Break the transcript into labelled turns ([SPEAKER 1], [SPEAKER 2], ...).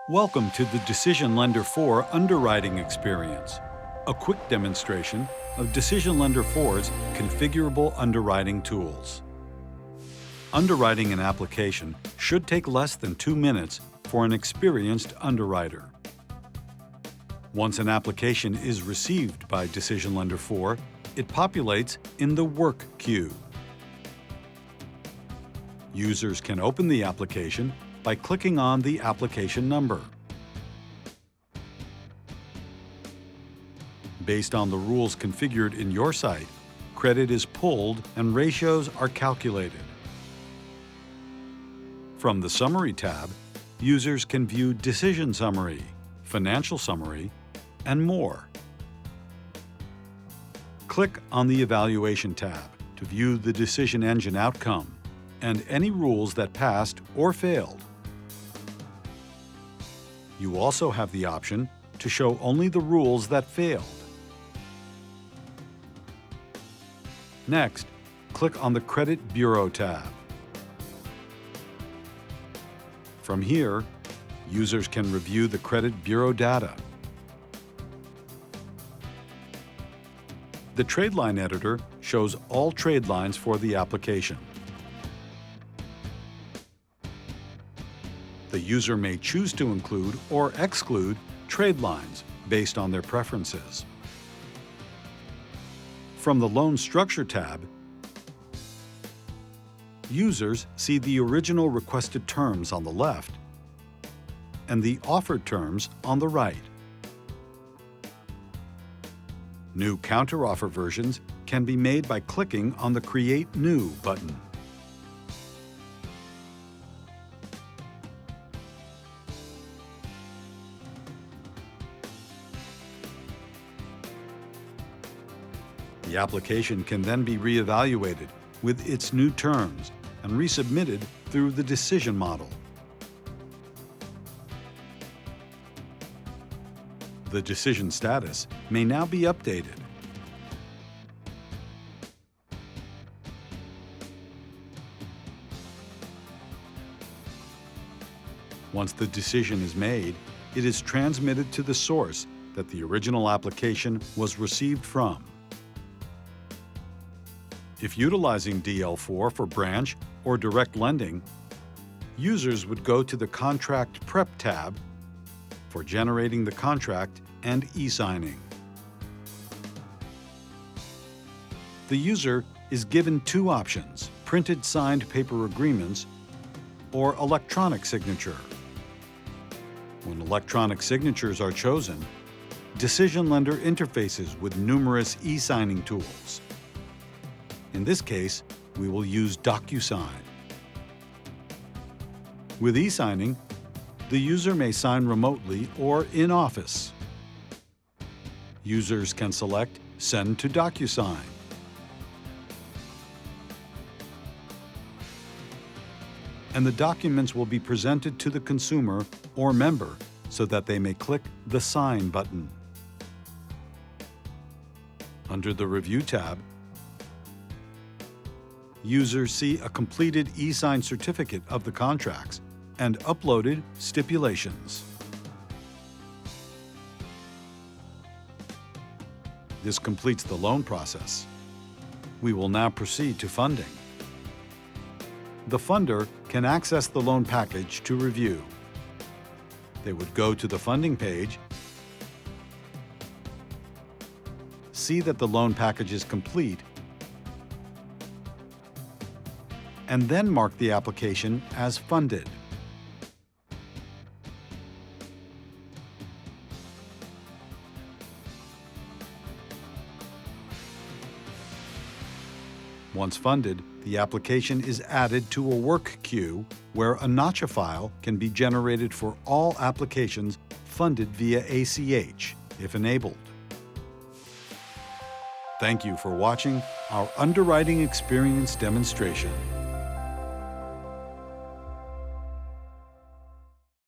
[SPEAKER 1] Welcome to the DecisionLender 4 Underwriting Experience, a quick demonstration of DecisionLender 4's configurable underwriting tools. Underwriting an application should take less than 2 minutes for an experienced underwriter. Once an application is received by DecisionLender 4, it populates in the Work queue. Users can open the application by clicking on the application number. Based on the rules configured in your site, credit is pulled and ratios are calculated. From the Summary tab, users can view Decision Summary, Financial Summary, and more. Click on the Evaluation tab to view the decision engine outcome and any rules that passed or failed. You also have the option to show only the rules that failed. Next, click on the Credit Bureau tab. From here, users can review the credit bureau data. The trade line editor shows all trade lines for the application. The user may choose to include or exclude trade lines based on their preferences. From the Loan Structure tab, users see the original requested terms on the left and the offered terms on the right. New counteroffer versions can be made by clicking on the Create New button. The application can then be reevaluated with its new terms and resubmitted through the decision model. The decision status may now be updated. Once the decision is made, it is transmitted to the source that the original application was received from. If utilizing DL4 for branch or direct lending, users would go to the Contract Prep tab for generating the contract and e-signing. The user is given two options: printed signed paper agreements or electronic signature. When electronic signatures are chosen, DecisionLender interfaces with numerous e-signing tools. In this case, we will use DocuSign. With e-signing, the user may sign remotely or in office. Users can select Send to DocuSign. And the documents will be presented to the consumer or member so that they may click the Sign button. Under the Review tab, users see a completed e-sign certificate of the contracts and uploaded stipulations. This completes the loan process. We will now proceed to funding. The funder can access the loan package to review. They would go to the funding page, see that the loan package is complete, and then mark the application as funded. Once funded, the application is added to a work queue where a notcha file can be generated for all applications funded via ACH, if enabled. Thank you for watching our Underwriting Experience demonstration.